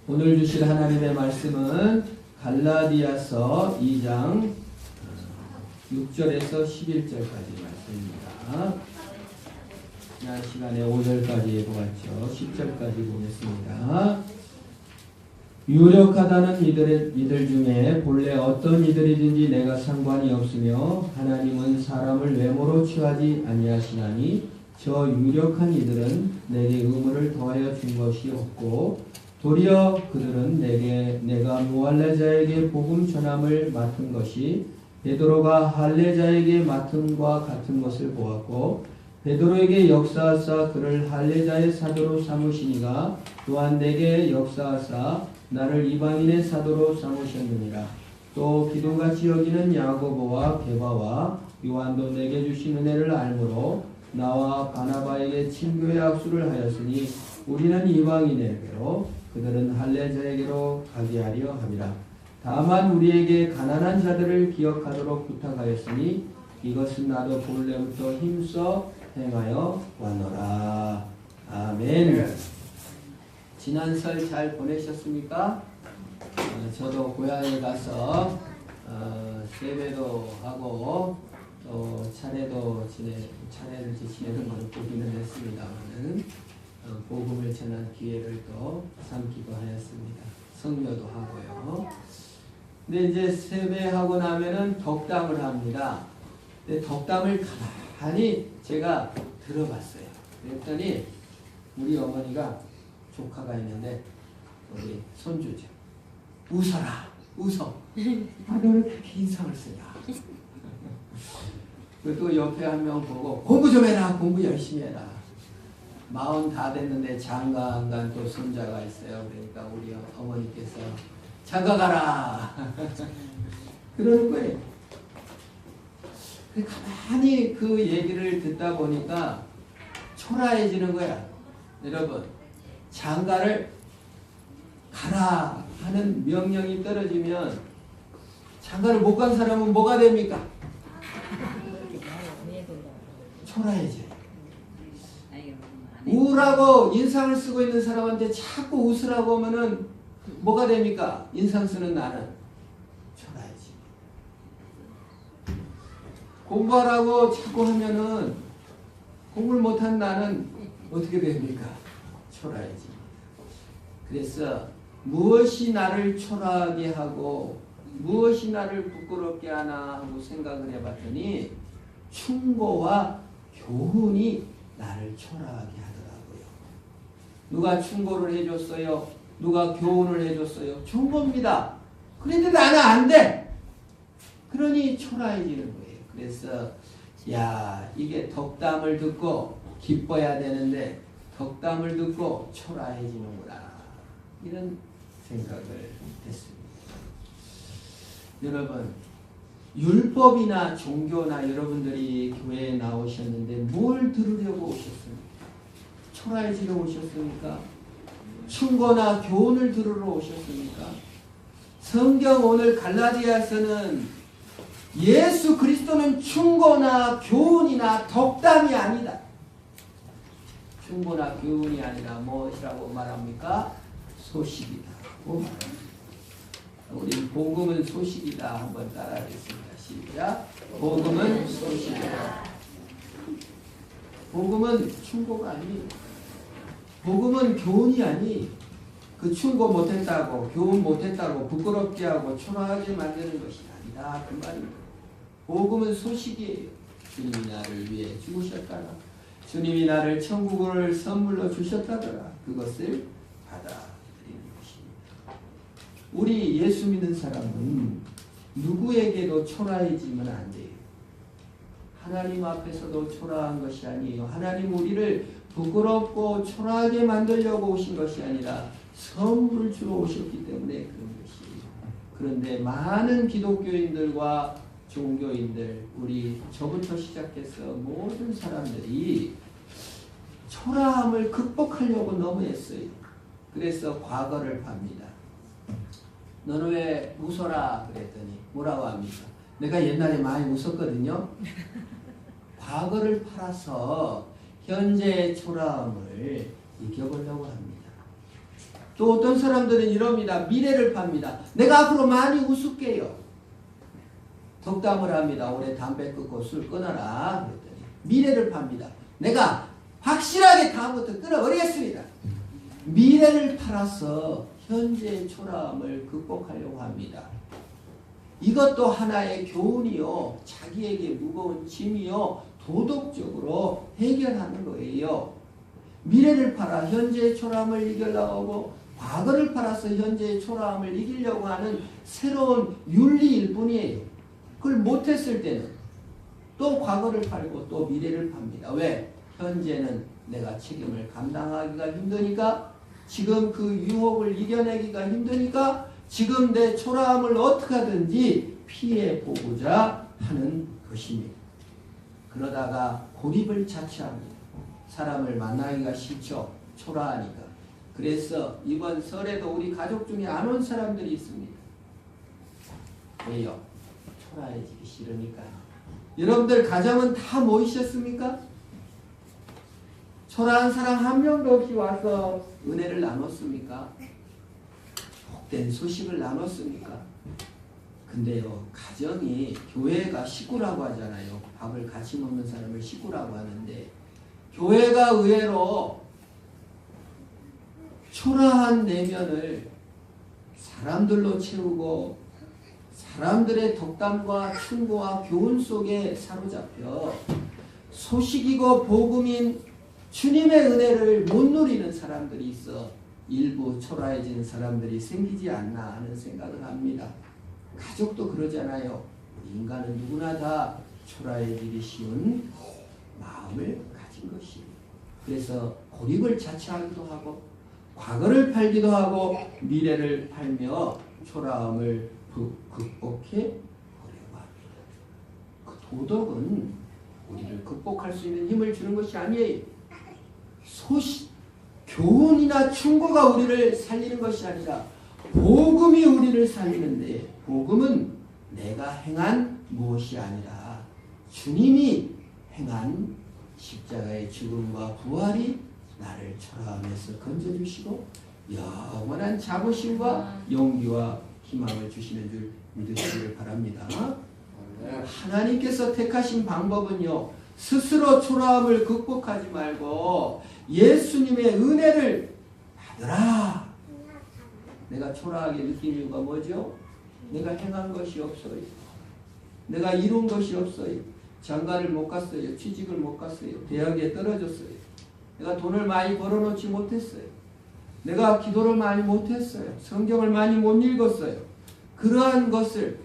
오늘 주실 하나님의 말씀은 갈라디아서 2장 6절에서 11절까지 말씀입니다. 지난 시간에 5절까지 보았죠. 10절까지 보겠습니다. 유력하다는 이들 중에 본래 어떤 이들이든지 내가 상관이 없으며 하나님은 사람을 외모로 취하지 아니하시나니 저 유력한 이들은 내게 의무를 더하여 준 것이 없고 도리어 그들은 내가 무할례자에게 복음 전함을 맡은 것이 베드로가 할례자에게 맡음과 같은 것을 보았고 베드로에게 역사하사 그를 할례자의 사도로 삼으시니가 또한 내게 역사하사 나를 이방인의 사도로 삼으셨느니라. 또 기둥같이 여기는 야고보와 게바와 요한도 내게 주신 은혜를 알므로 나와 바나바에게 친교의 악수를 하였으니 우리는 이방인에게로 그들은 할례자에게로 가게 하려 함이라. 다만 우리에게 가난한 자들을 기억하도록 부탁하였으니 이것은 나도 본래부터 힘써 행하여 왔노라. 아멘. 지난 설 잘 보내셨습니까? 저도 고향에 가서 세배도 하고 또 차례를 지내는 것을 보기는 했습니다만은 복음을 전한 기회를 또 삼기도 하였습니다. 성묘도 하고요. 근데 이제 세배하고 나면은 덕담을 합니다. 근데 덕담을 가만히 제가 들어봤어요. 그랬더니 우리 어머니가 조카가 있는데 우리 손주죠. 웃어라, 웃어. 아, 너는 그렇게 인상을 쓰냐. 또 옆에 한 명 보고 공부 좀 해라, 공부 열심히 해라. 40 다 됐는데 장가 안 간 또 손자가 있어요. 그러니까 우리 어머니께서 장가 가라. 그러는 거예요. 가만히 그 얘기를 듣다 보니까 초라해지는 거야. 여러분, 장가를 가라 하는 명령이 떨어지면 장가를 못 간 사람은 뭐가 됩니까? 초라해져요. 우라고 인상을 쓰고 있는 사람한테 자꾸 웃으라고 하면은 뭐가 됩니까? 인상 쓰는 나는 초라해지. 공부하라고 자꾸 하면은 공부를 못한 나는 어떻게 됩니까? 초라해지. 그래서 무엇이 나를 초라하게 하고 무엇이 나를 부끄럽게 하나 하고 생각을 해봤더니 충고와 교훈이 나를 초라하게 하더라고요. 누가 충고를 해줬어요? 누가 교훈을 해줬어요? 좋은 겁니다. 그런데 나는 안 돼. 그러니 초라해지는 거예요. 그래서 이게 덕담을 듣고 기뻐야 되는데 덕담을 듣고 초라해지는구나. 이런 생각을 했습니다. 여러분, 율법이나 종교나 여러분들이 교회에 나오셨는데 뭘 들으려고 오셨습니까? 초라해지러 오셨습니까? 충고나 교훈을 들으러 오셨습니까? 성경 오늘 갈라디아서는 예수 그리스도는 충고나 교훈이나 덕담이 아니다. 충고나 교훈이 아니라 무엇이라고 말합니까? 소식이다. 우리 복음은 소식이다. 한번 따라하겠습니다. 시작. 복음은 소식이다. 복음은 충고가 아니. 복음은 교훈이 아니. 그 충고 못했다고, 교훈 못했다고 부끄럽게 하고 초라하게 만드는 것이 아니다. 그 말입니다. 복음은 소식이에요. 주님이 나를 위해 죽으셨다가 주님이 나를 천국을 선물로 주셨다더라. 그것을 받아들이는 것입니다. 우리 예수 믿는 사람은 누구에게도 초라해지면 안 돼요. 하나님 앞에서도 초라한 것이 아니에요. 하나님 우리를 부끄럽고 초라하게 만들려고 오신 것이 아니라 선물을 주러 오셨기 때문에 그런 것이에요. 그런데 많은 기독교인들과 종교인들, 우리 저부터 시작해서 모든 사람들이 초라함을 극복하려고 너무 애써요. 그래서 과거를 팝니다. 너는 왜 웃어라 그랬더니 뭐라고 합니까? 내가 옛날에 많이 웃었거든요. 과거를 팔아서 현재의 초라함을 이겨보려고 합니다. 또 어떤 사람들은 이럽니다. 미래를 팝니다. 내가 앞으로 많이 우습게요. 덕담을 합니다. 올해 담배 끊고 술 끊어라. 그랬더니 미래를 팝니다. 내가 확실하게 다음부터 끊어버리겠습니다. 미래를 팔아서 현재의 초라함을 극복하려고 합니다. 이것도 하나의 교훈이요. 자기에게 무거운 짐이요. 도덕적으로 해결하는 거예요. 미래를 팔아 현재의 초라함을 이기려고 하고 과거를 팔아서 현재의 초라함을 이기려고 하는 새로운 윤리일 뿐이에요. 그걸 못했을 때는 또 과거를 팔고 또 미래를 팝니다. 왜? 현재는 내가 책임을 감당하기가 힘드니까, 지금 그 유혹을 이겨내기가 힘드니까 지금 내 초라함을 어떻게 하든지 피해보고자 하는 것입니다. 그러다가 고립을 자처합니다. 사람을 만나기가 싫죠. 초라하니까. 그래서 이번 설에도 우리 가족 중에 안 온 사람들이 있습니다. 왜요? 초라해지기 싫으니까요. 여러분들 가정은 다 모이셨습니까? 초라한 사람 한 명도 없이 와서 은혜를 나눴습니까? 복된 소식을 나눴습니까? 근데요, 가정이, 교회가 식구라고 하잖아요. 밥을 같이 먹는 사람을 식구라고 하는데, 교회가 의외로 초라한 내면을 사람들로 채우고 사람들의 덕담과 충고와 교훈 속에 사로잡혀 소식이고 복음인 주님의 은혜를 못 누리는 사람들이 있어 일부 초라해진 사람들이 생기지 않나 하는 생각을 합니다. 가족도 그러잖아요. 인간은 누구나 다 초라해지기 쉬운 마음을 가진 것입니다. 그래서 고립을 자처하기도 하고 과거를 팔기도 하고 미래를 팔며 초라함을 극복해 보려고 합니다. 그 도덕은 우리를 극복할 수 있는 힘을 주는 것이 아니에요. 교훈이나 충고가 우리를 살리는 것이 아니라 복음이 우리를 살리는데, 복음은 내가 행한 무엇이 아니라 주님이 행한 십자가의 죽음과 부활이 나를 초라함에서 건져주시고 영원한 자부심과 용기와 희망을 주시는 줄 믿으시길 바랍니다. 하나님께서 택하신 방법은요, 스스로 초라함을 극복하지 말고 예수님의 은혜를 받으라. 내가 초라하게 느낀 이유가 뭐죠? 내가 행한 것이 없어요. 내가 이룬 것이 없어요. 장가를 못 갔어요. 취직을 못 갔어요. 대학에 떨어졌어요. 내가 돈을 많이 벌어놓지 못했어요. 내가 기도를 많이 못했어요. 성경을 많이 못 읽었어요. 그러한 것을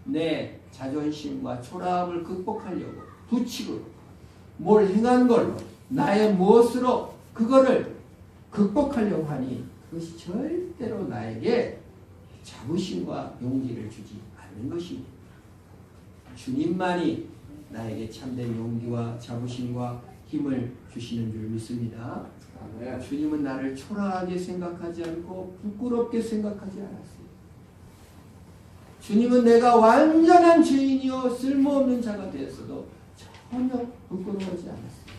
내 자존심과 초라함을 극복하려고 부칙으로 뭘 행한 걸로 나의 무엇으로 그거를 극복하려고 하니 그것이 절대로 나에게 자부심과 용기를 주지 않는 것입니다. 주님만이 나에게 참된 용기와 자부심과 힘을 주시는 줄 믿습니다. 주님은 나를 초라하게 생각하지 않고 부끄럽게 생각하지 않았어요. 주님은 내가 완전한 죄인이요 쓸모없는 자가 되었어도 전혀 부끄러워하지 않았어요.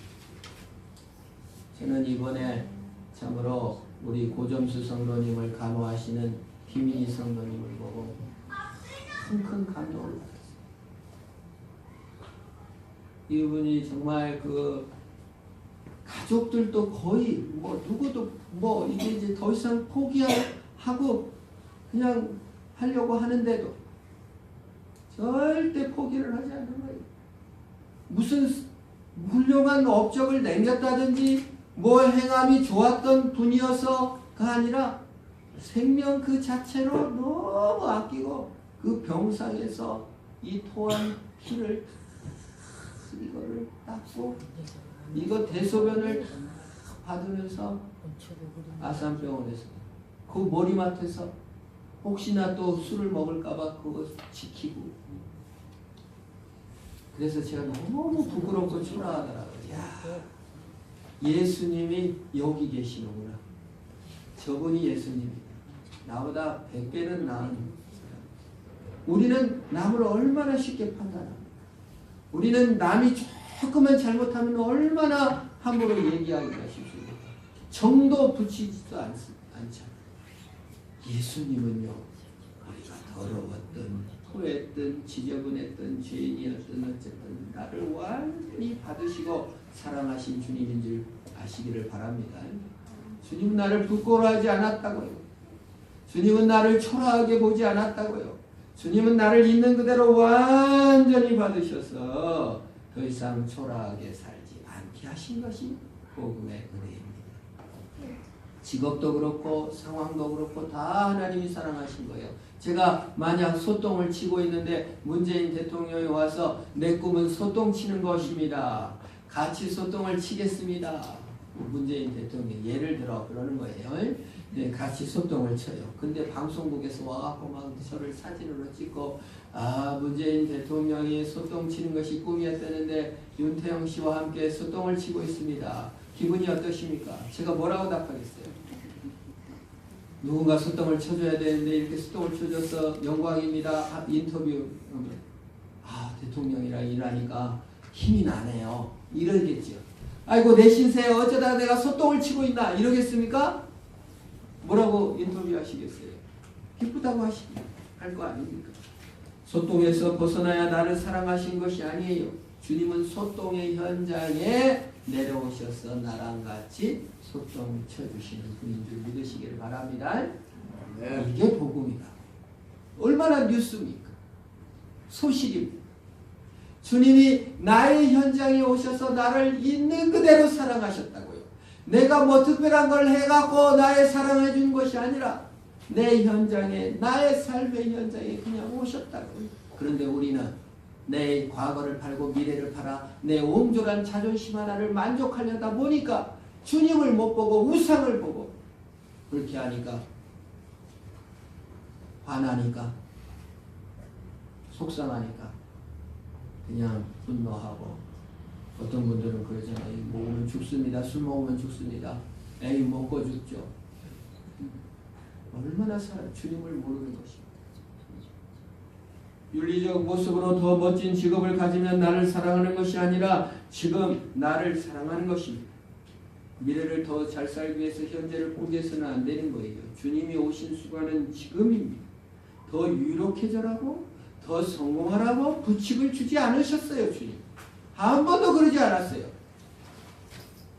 저는 이번에 참으로 우리 고점수 성도님을 간호하시는 김인희 성도님을 보고 큰 감동을 받았어요. 이분이 정말 그 가족들도 거의 누구도 이제 더 이상 포기하고 그냥 하려고 하는데도 절대 포기를 하지 않는 거예요. 무슨 훌륭한 업적을 남겼다든지 행함이 좋았던 분이어서가 아니라 생명 그 자체로 너무 아끼고 그 병상에서 이 토한 피를 이거를 닦고 이거 대소변을 받으면서 아산병원에서 그 머리맡에서 혹시나 또 술을 먹을까봐 그거 지키고, 그래서 제가 너무 부끄럽고 초라하더라고요. 야, 예수님이 여기 계시는구나. 저분이 예수님이다. 나보다 100배는 나은 사람. 우리는 남을 얼마나 쉽게 판단합니까? 우리는 남이 조금만 잘못하면 얼마나 함부로 얘기하기가 쉽습니까? 정도 붙이지도 않잖아요. 예수님은요, 우리가 더러웠던, 토했던, 지저분했던, 죄인이었던 어쨌든 나를 완전히 받으시고 사랑하신 주님인 줄 아시기를 바랍니다. 주님은 나를 부끄러워하지 않았다고요. 주님은 나를 초라하게 보지 않았다고요. 주님은 나를 있는 그대로 완전히 받으셔서 더 이상 초라하게 살지 않게 하신 것이 복음의 은혜입니다. 직업도 그렇고 상황도 그렇고 다 하나님이 사랑하신 거예요. 제가 만약 소똥을 치고 있는데 문재인 대통령이 와서 내 꿈은 소똥 치는 것입니다. 같이 소똥을 치겠습니다. 문재인 대통령이 예를 들어 그러는 거예요. 네, 같이 소똥을 쳐요. 근데 방송국에서 와갖고 막 저를 사진으로 찍고 문재인 대통령이 소똥 치는 것이 꿈이었다는데 윤태영 씨와 함께 소똥을 치고 있습니다. 기분이 어떠십니까? 제가 뭐라고 답하겠어요? 누군가 소똥을 쳐줘야 되는데 이렇게 소똥을 쳐줘서 영광입니다. 인터뷰 대통령이랑 일하니까 힘이 나네요. 이러겠죠. 아이고 내 신세 어쩌다 내가 소똥을 치고 있나 이러겠습니까? 뭐라고 인터뷰하시겠어요? 기쁘다고 할 거 아닙니까? 소똥에서 벗어나야 나를 사랑하신 것이 아니에요. 주님은 소똥의 현장에 내려오셔서 나랑 같이 소똥 쳐주시는 분인 줄 믿으시기를 바랍니다. 네. 이게 복음이다. 얼마나 뉴스입니까? 소식입니다. 주님이 나의 현장에 오셔서 나를 있는 그대로 사랑하셨다고요. 내가 뭐 특별한 걸 해갖고 나의 사랑해 준 것이 아니라 내 현장에, 나의 삶의 현장에 그냥 오셨다고요. 그런데 우리는 내 과거를 팔고 미래를 팔아 내 옹졸한 자존심 하나를 만족하려다 보니까 주님을 못 보고 우상을 보고 그렇게 하니까 화나니까 속상하니까 그냥 분노하고 어떤 분들은 그러잖아요. 먹으면 죽습니다. 술 먹으면 죽습니다. 에이 먹고 죽죠. 얼마나 주님을 모르는 것입니다. 윤리적 모습으로 더 멋진 직업을 가지면 나를 사랑하는 것이 아니라 지금 나를 사랑하는 것입니다. 미래를 더 잘 살기 위해서 현재를 포기해서는 안 되는 거예요. 주님이 오신 수간은 지금입니다. 더 유력해져라고 더 성공하라고 부칙을 주지 않으셨어요. 주님 한 번도 그러지 않았어요.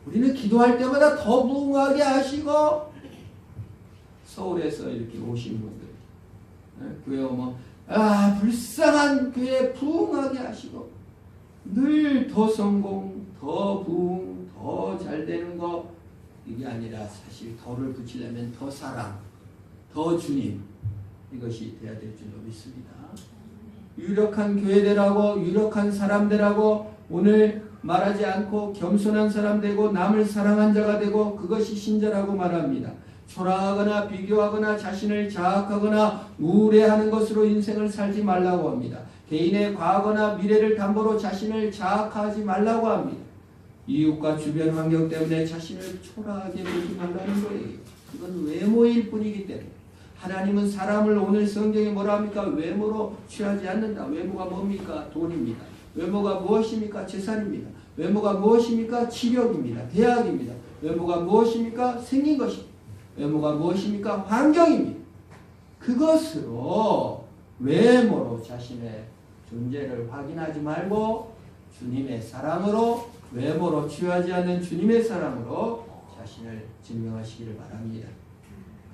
우리는 기도할 때마다 더 부흥하게 하시고 서울에서 이렇게 오신 분들 교회 오면 불쌍한 교회 부흥하게 하시고 늘 더 성공, 더 부흥, 더 잘되는 거 이게 아니라 사실 더를 붙이려면 더 사랑, 더 주님 이것이 돼야 될 줄로 믿습니다. 유력한 교회들하고 유력한 사람들하고 오늘 말하지 않고 겸손한 사람 되고 남을 사랑한 자가 되고 그것이 신자라고 말합니다. 초라하거나 비교하거나 자신을 자학하거나 우울해하는 것으로 인생을 살지 말라고 합니다. 개인의 과거나 미래를 담보로 자신을 자학하지 말라고 합니다. 이웃과 주변 환경 때문에 자신을 초라하게 보지 말라는 거예요. 그건 외모일 뿐이기 때문에 하나님은 사람을 오늘 성경에 뭐라 합니까? 외모로 취하지 않는다. 외모가 뭡니까? 돈입니다. 외모가 무엇입니까? 재산입니다. 외모가 무엇입니까? 치력입니다. 대학입니다. 외모가 무엇입니까? 생긴 것입니다. 외모가 무엇입니까? 환경입니다. 그것으로 외모로 자신의 존재를 확인하지 말고 주님의 사랑으로 외모로 취하지 않는 주님의 사랑으로 자신을 증명하시기를 바랍니다.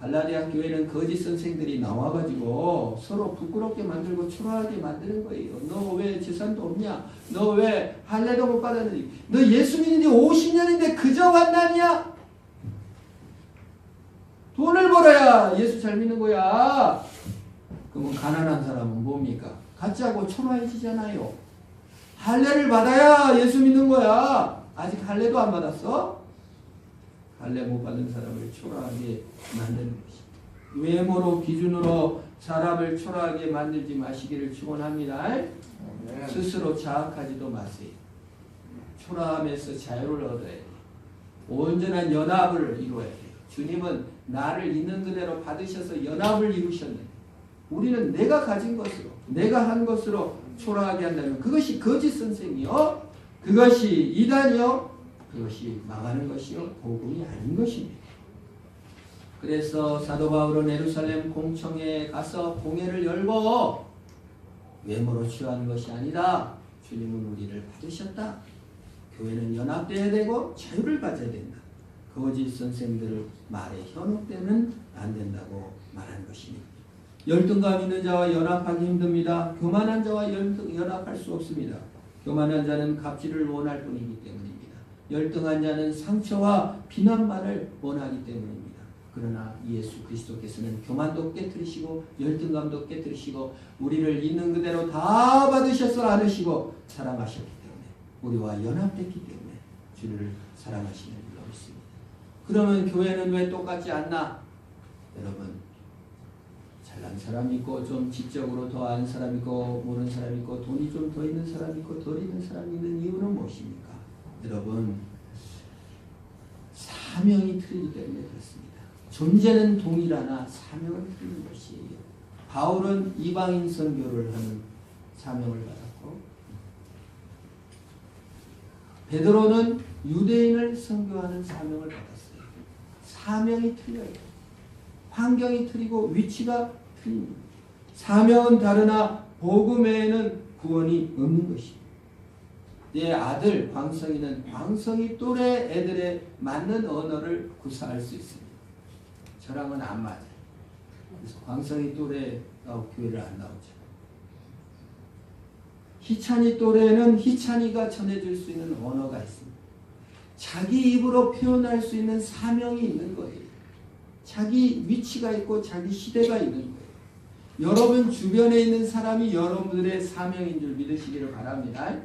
갈라디아 교회는 거짓 선생들이 나와가지고 서로 부끄럽게 만들고 초라하게 만드는 거예요. 너 왜 재산도 없냐? 너 왜 할례도 못 받았느니? 너 예수 믿은 지 50년인데 그저 만나냐? 돈을 벌어야 예수 잘 믿는 거야. 그러면 가난한 사람은 뭡니까? 가짜고 초라해지잖아요. 할례를 받아야 예수 믿는 거야. 아직 할례도 안 받았어? 할례 못 받은 사람을 초라하게 만드는 것입니다. 외모로 기준으로 사람을 초라하게 만들지 마시기를 축원합니다. 스스로 자학하지도 마세요. 초라함에서 자유를 얻어야 돼요. 온전한 연합을 이루어야 돼요. 주님은 나를 있는 그대로 받으셔서 연합을 이루셨는데 우리는 내가 가진 것으로 내가 한 것으로 초라하게 한다면 그것이 거짓 선생이요. 그것이 이단이요. 그것이 망하는 것이요 복음이 아닌 것입니다. 그래서 사도 바울은 예루살렘 공청회에 가서 공회를 열고 외모로 취하는 것이 아니다. 주님은 우리를 받으셨다. 교회는 연합되어야 되고 자유를 가져야 된다. 거짓 선생들을 말에 현혹되면 안 된다고 말한 것입니다. 열등감 있는 자와 연합하기 힘듭니다. 교만한 자와 연합할 수 없습니다. 교만한 자는 갑질을 원할 뿐이기 때문입니다. 열등한 자는 상처와 비난만을 원하기 때문입니다. 그러나 예수 그리스도께서는 교만도 깨뜨리시고 열등감도 깨뜨리시고 우리를 있는 그대로 다 받으셔서 안으시고 사랑하셨기 때문에 우리와 연합됐기 때문에 주를 사랑하시는 줄로 믿습니다. 그러면 교회는 왜 똑같지 않나? 여러분, 잘난 사람 있고 좀 지적으로 더 아는 사람 있고 모르는 사람 있고 돈이 좀 더 있는 사람 있고 덜 있는 사람이 있는 이유는 무엇입니까? 여러분, 사명이 틀리기 때문에 그렇습니다. 존재는 동일하나 사명은 틀린 것이에요. 바울은 이방인 선교를 하는 사명을 받았고 베드로는 유대인을 선교하는 사명을 받았어요. 사명이 틀려요. 환경이 틀리고 위치가 틀립니다. 사명은 다르나 복음 외에는 구원이 없는 것입니다. 내 아들 광성이는 광성이 또래 애들에 맞는 언어를 구사할 수 있습니다. 저랑은 안 맞아요. 그래서 광성이 또래 교회를 안 나오죠. 희찬이 또래는 희찬이가 전해줄 수 있는 언어가 있습니다. 자기 입으로 표현할 수 있는 사명이 있는 거예요. 자기 위치가 있고 자기 시대가 있는 거예요. 여러분 주변에 있는 사람이 여러분들의 사명인 줄 믿으시기를 바랍니다.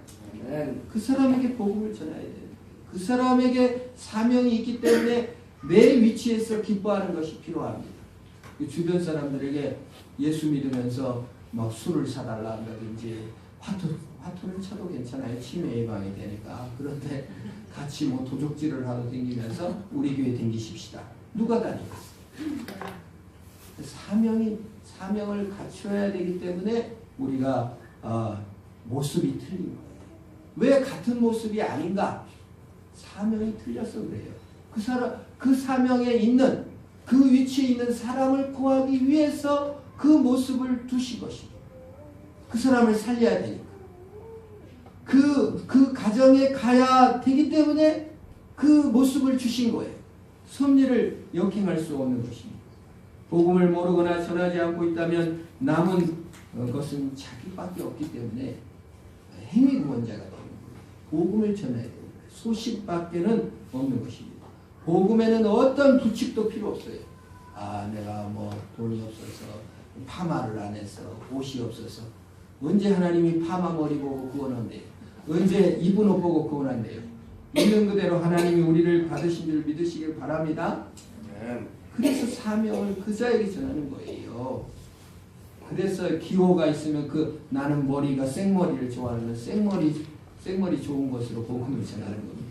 그 사람에게 복음을 전해야 돼요. 그 사람에게 사명이 있기 때문에 내 위치에서 기뻐하는 것이 필요합니다. 주변 사람들에게 예수 믿으면서 막 술을 사달라 한다든지 화투를 쳐도 괜찮아요. 치매 예방이 되니까. 그런데 같이 뭐 도적질을 하러 다니면서 우리 교회 다니십시다. 누가 다니겠어요? 사명을 갖춰야 되기 때문에 우리가 모습이 틀린 거예요. 왜 같은 모습이 아닌가? 사명이 틀려서 그래요. 그 사명에 있는 그 위치에 있는 사람을 구하기 위해서 그 모습을 두신 것입니다. 그 사람을 살려야 되니까. 그 가정에 가야 되기 때문에 그 모습을 주신 거예요. 섭리를 역행할 수 없는 것입니다. 복음을 모르거나 전하지 않고 있다면 남은 것은 자기밖에 없기 때문에 행위 구원자가 되는 거예요. 복음을 전해야 됩니다. 소식밖에는 없는 것입니다. 복음에는 어떤 부칙도 필요 없어요. 내가 뭐 돈이 없어서 파마를 안 해서 옷이 없어서 언제 하나님이 파마 머리 보고 구원한대요? 언제 입은 옷 보고 구원한대요? 있는 그대로 하나님이 우리를 받으신 줄 믿으시길 바랍니다. 그래서 사명을 그 자에게 전하는 거예요. 그래서 기호가 있으면 나는 머리가 생머리를 좋아하는 생머리 좋은 것으로 복음을 전하는 겁니다.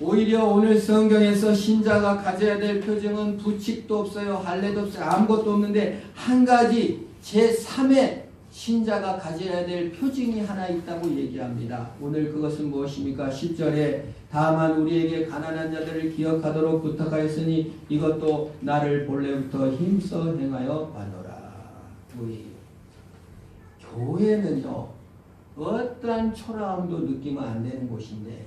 오히려 오늘 성경에서 신자가 가져야 될 표징은 부칙도 없어요. 할례도 없어요. 아무것도 없는데 한 가지 제3의 신자가 가져야 될 표징이 하나 있다고 얘기합니다. 오늘 그것은 무엇입니까? 10절에 다만 우리에게 가난한 자들을 기억하도록 부탁하였으니 이것도 나를 본래부터 힘써 행하여 마노라. 교회는요, 어떠한 초라함도 느끼면 안 되는 곳인데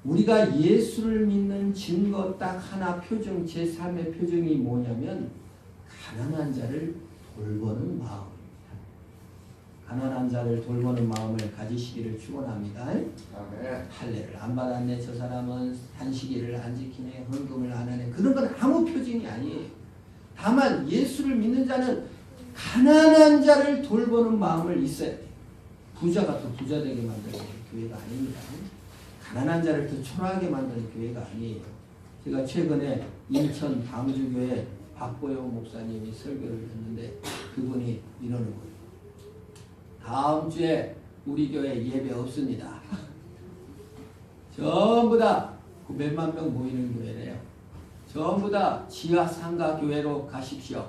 우리가 예수를 믿는 증거 딱 하나 표정, 제3의 표정이 뭐냐면 가난한 자를 돌보는 마음입니다. 가난한 자를 돌보는 마음을 가지시기를 축원합니다. 할례를 안 받았네, 저 사람은 한식일을 안 지키네, 헌금을 안 하네, 그런 건 아무 표징이 아니에요. 다만 예수를 믿는 자는 가난한 자를 돌보는 마음을 있어야 돼요. 부자가 더 부자 되게 만드는 교회가 아닙니다. 가난한 자를 더 초라하게 만드는 교회가 아니에요. 제가 최근에 인천 방주교회 박보영 목사님이 설교를 했는데 그분이 이러는 거예요. 다음 주에 우리 교회 예배 없습니다. 전부 다 몇만 명 모이는 교회래요. 전부 다 지하 상가 교회로 가십시오.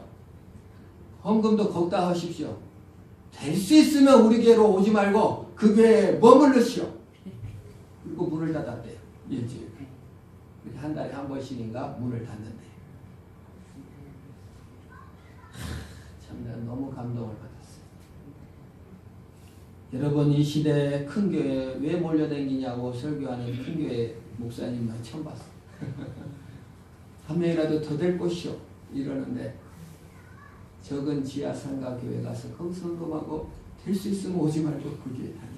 헌금도 거기다 하십시오. 될 수 있으면 우리 교회로 오지 말고 그 교회에 머물르시오. 그리고 문을 닫았대요. 일주일. 한 달에 한 번씩인가 문을 닫는데. 참 내가 너무 감동을 받았어요. 여러분 이 시대에 큰 교회 왜 몰려다니냐고 설교하는 큰 교회 목사님만 처음 봤어요. 한 명이라도 더 될 곳이요 이러는데 적은 지하 상가 교회 가서 거기서 헌금하고 될 수 있으면 오지 말고 그 교회 다니.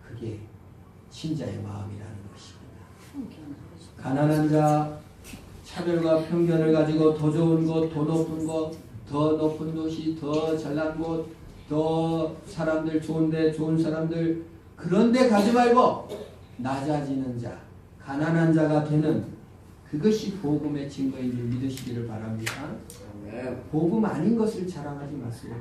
그게 신자의 마음이라는 것입니다. 가난한 자, 차별과 편견을 가지고 더 좋은 곳, 더 높은 곳, 더 높은 도시, 더 잘난 곳, 더 사람들 좋은데 좋은 사람들 그런 데 가지 말고 낮아지는 자, 가난한 자가 되는 그것이 복음의 증거인 줄 믿으시기를 바랍니다. 복음 아닌 것을 자랑하지 마세요.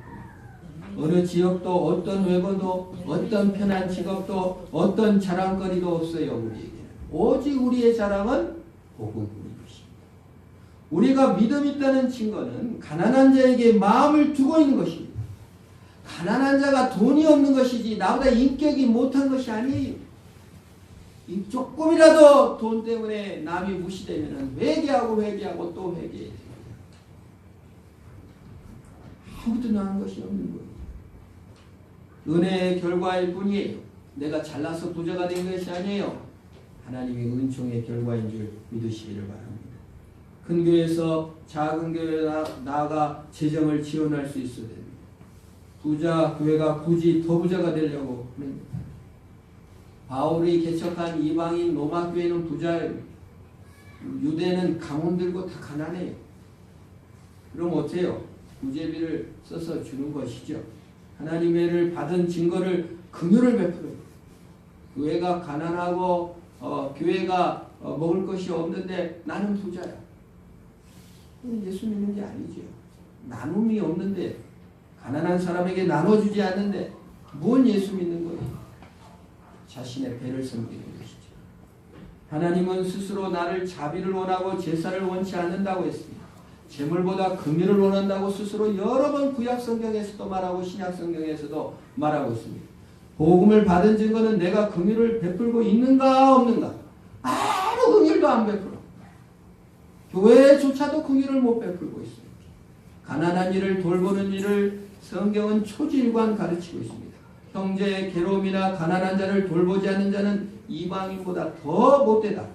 어느 지역도 어떤 외고도 어떤 편한 직업도 어떤 자랑거리도 없어요. 우리에게는 오직 우리의 자랑은 복음인 것입니다. 우리가 믿음 있다는 증거는 가난한 자에게 마음을 두고 있는 것입니다. 가난한 자가 돈이 없는 것이지 나보다 인격이 못한 것이 아니에요. 조금이라도 돈 때문에 남이 무시되면 회개하고 또 회개해야 됩니다. 아무도 나은 것이 없는 거예요. 은혜의 결과일 뿐이에요. 내가 잘나서 부자가 된 것이 아니에요. 하나님의 은총의 결과인 줄 믿으시기를 바랍니다. 큰 교회에서 작은 교회에 나아가 재정을 지원할 수 있어야 됩니다. 부자 교회가 굳이 더 부자가 되려고 합니다. 바울이 개척한 이방인 로마 교회는 부자예요. 유대는 가문 들고 다 가난해요. 그럼 어때요? 구제비를 써서 주는 것이죠. 하나님의 를 받은 증거를 긍휼을 베풀어요. 교회가 가난하고 교회가 먹을 것이 없는데 나는 부자야. 예수 믿는 게 아니죠. 나눔이 없는데 가난한 사람에게 나눠주지 않는데 뭔 예수 믿는 거예요? 자신의 배를 섬기는 것이죠. 하나님은 스스로 나를 자비를 원하고 제사를 원치 않는다고 했습니다. 재물보다 긍휼을 원한다고 스스로 여러 번 구약 성경에서도 말하고 신약 성경에서도 말하고 있습니다. 복음을 받은 증거는 내가 긍휼을 베풀고 있는가 없는가? 아무 긍휼도 안 베풀어. 교회조차도 긍휼을 못 베풀고 있습니다. 가난한 이를 돌보는 일을 성경은 초지일관 가르치고 있습니다. 형제의 괴로움이나 가난한 자를 돌보지 않는 자는 이방인보다 더 못되다고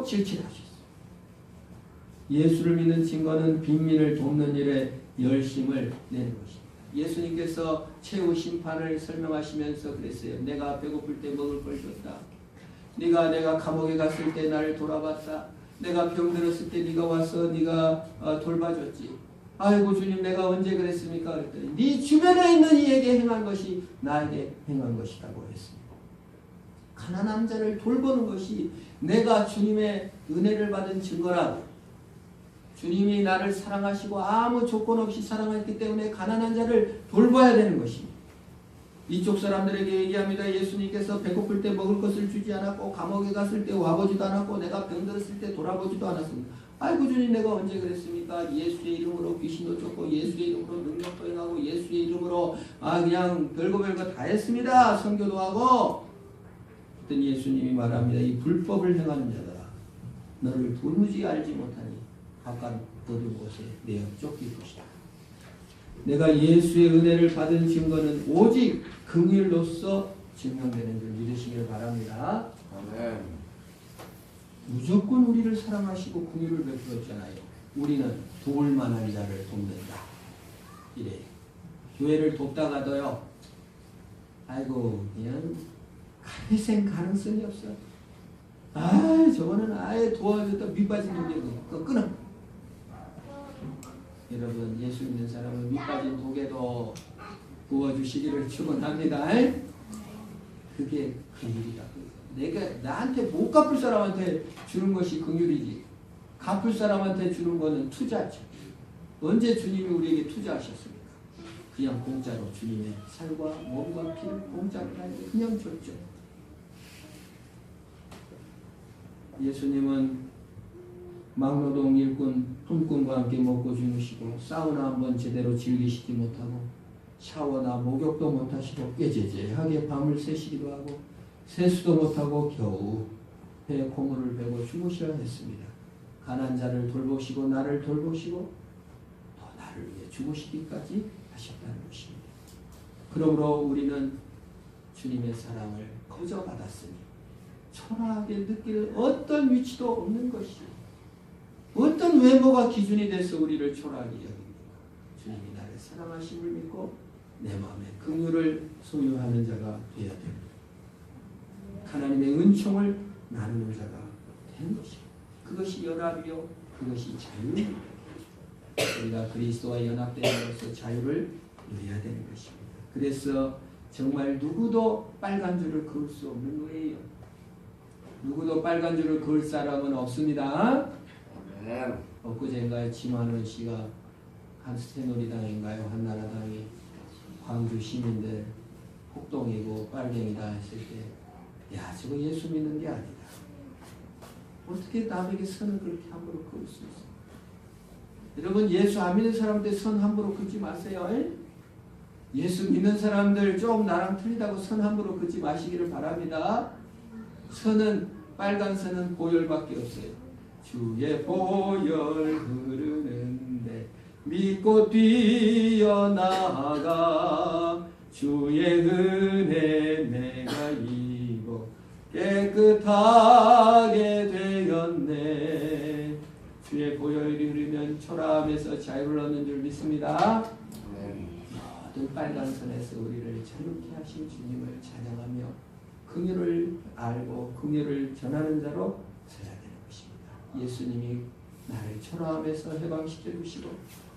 질책하셨습니다. 예수를 믿는 증거는 빈민을 돕는 일에 열심을 내는 것입니다. 예수님께서 최후 심판을 설명하시면서 그랬어요. 내가 배고플 때 먹을 걸 줬다. 내가 감옥에 갔을 때 나를 돌아봤다. 내가 병들었을 때 네가 와서 네가 돌봐줬지. 아이고 주님 내가 언제 그랬습니까? 그랬더니 네 주변에 있는 이에게 행한 것이 나에게 행한 것이라고 했습니다. 가난한 자를 돌보는 것이 내가 주님의 은혜를 받은 증거라고. 주님이 나를 사랑하시고 아무 조건 없이 사랑했기 때문에 가난한 자를 돌봐야 되는 것입니다. 이쪽 사람들에게 얘기합니다. 예수님께서 배고플 때 먹을 것을 주지 않았고 감옥에 갔을 때 와보지도 않았고 내가 병들었을 때 돌아보지도 않았습니다. 아이고 주님 내가 언제 그랬습니까? 예수의 이름으로 귀신도 쫓고 예수의 이름으로 능력도 행하고 예수의 이름으로 그냥 별거 다 했습니다. 선교도 하고. 그랬더니 예수님이 말합니다. 이 불법을 행하는 자들아 너를 도무지 알지 못하니 바깥 어두운 곳에 내어 쫓길 것이다. 내가 예수의 은혜를 받은 증거는 오직 긍휼로서 증명되는 줄 믿으시길 바랍니다. 아멘. 무조건 우리를 사랑하시고 긍휼을 베풀었잖아요. 우리는 도울 만한 자를 돕는다. 이래. 교회를 돕다가도요. 아이고 그냥 희생 가능성이 없어. 저거는 아예 도와줬다 밑빠진 독에 그거 끊어. 여러분 예수 믿는 사람은 밑빠진 독에도 구워주시기를 축원합니다. 그게 긍휼이다. 내가 나한테 못 갚을 사람한테 주는 것이 긍휼이지. 갚을 사람한테 주는 것은 투자죠. 언제 주님이 우리에게 투자하셨습니까? 그냥 공짜로 주님의 살과 몸과 피를 공짜로 그냥 줬죠. 예수님은 막노동 일꾼 품꾼과 함께 먹고 주무시고 사우나 한번 제대로 즐기시지 못하고 샤워나 목욕도 못하시고 깨제제하게 밤을 새시기도 하고 세수도 못하고 겨우 배에 고물을 베고 주무셔야 했습니다. 가난한 자를 돌보시고 나를 돌보시고 또 나를 위해 죽으시기까지 하셨다는 것입니다. 그러므로 우리는 주님의 사랑을 거저 받았으니 초라하게 느낄 어떤 위치도 없는 것이요. 어떤 외모가 기준이 돼서 우리를 초라하게 여깁니까? 주님이 나를 사랑하심을 믿고 내 마음에 긍휼을 소유하는 자가 되어야 됩니다. 하나님의 은총을 나누는 자가 되는 것입니다. 그것이 연합이요, 그것이 자유입니다. 우리가 그리스도와 연합됨으로써 자유를 누려야 되는 것입니다. 그래서 정말 누구도 빨간 줄을 그을 수 없는 거예요. 누구도 빨간 줄을 그을 사람은 없습니다. 엊그제인가요? 지만원 씨가 한 새누리당인가요? 한나라당이 광주 시민들 폭동이고 빨갱이다 했을 때, 야, 저거 예수 믿는 게 아니다. 어떻게 남에게 선을 그렇게 함부로 그을 수 있어? 여러분, 예수 안 믿는 사람들 선 함부로 긋지 마세요. 예수 믿는 사람들 좀 나랑 틀리다고 선 함부로 긋지 마시기를 바랍니다. 선은, 빨간 선은 보혈밖에 없어요. 주의 보혈 흐르는데 믿고 뛰어나가 주의 은혜 내가 입어 깨끗하게 되었네. 주의 보혈이 흐르면 초라함에서 자유를 얻는 줄 믿습니다. 모든 빨간 선에서 우리를 자유케 하신 주님을 찬양하며 긍휼을 알고 긍휼을 전하는 자로 서야 되는 것입니다. 예수님이 나를 초라함에서 해방시켜 주시고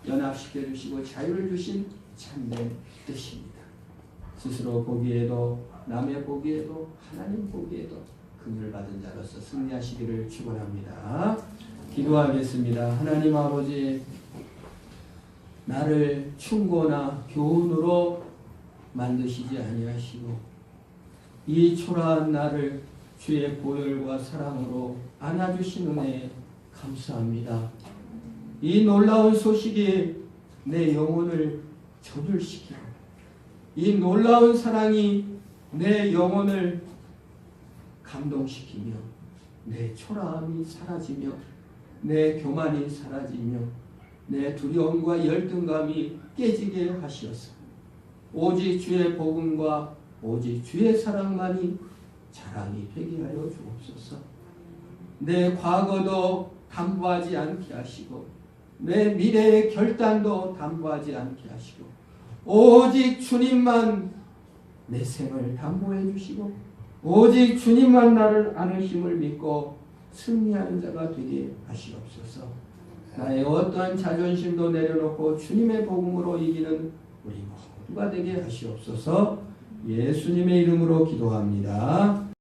연합시켜 주시고 자유를 주신 참된 뜻입니다. 스스로 보기에도 남의 보기에도 하나님 보기에도 긍휼을 받은 자로서 승리하시기를 축원합니다. 기도하겠습니다. 하나님 아버지, 나를 충고나 교훈으로 만드시지 아니하시고 이 초라한 나를 주의 보혈과 사랑으로 안아주신 은혜에 감사합니다. 이 놀라운 소식이 내 영혼을 저들시키고 이 놀라운 사랑이 내 영혼을 감동시키며 내 초라함이 사라지며 내 교만이 사라지며 내 두려움과 열등감이 깨지게 하시어서 오직 주의 복음과 오직 주의 사랑만이 자랑이 되게 하여 주옵소서. 내 과거도 담보하지 않게 하시고 내 미래의 결단도 담보하지 않게 하시고 오직 주님만 내 생을 담보해 주시고 오직 주님만 나를 안으심을 믿고 승리하는 자가 되게 하시옵소서. 나의 어떠한 자존심도 내려놓고 주님의 복음으로 이기는 우리 모두가 되게 하시옵소서. 예수님의 이름으로 기도합니다.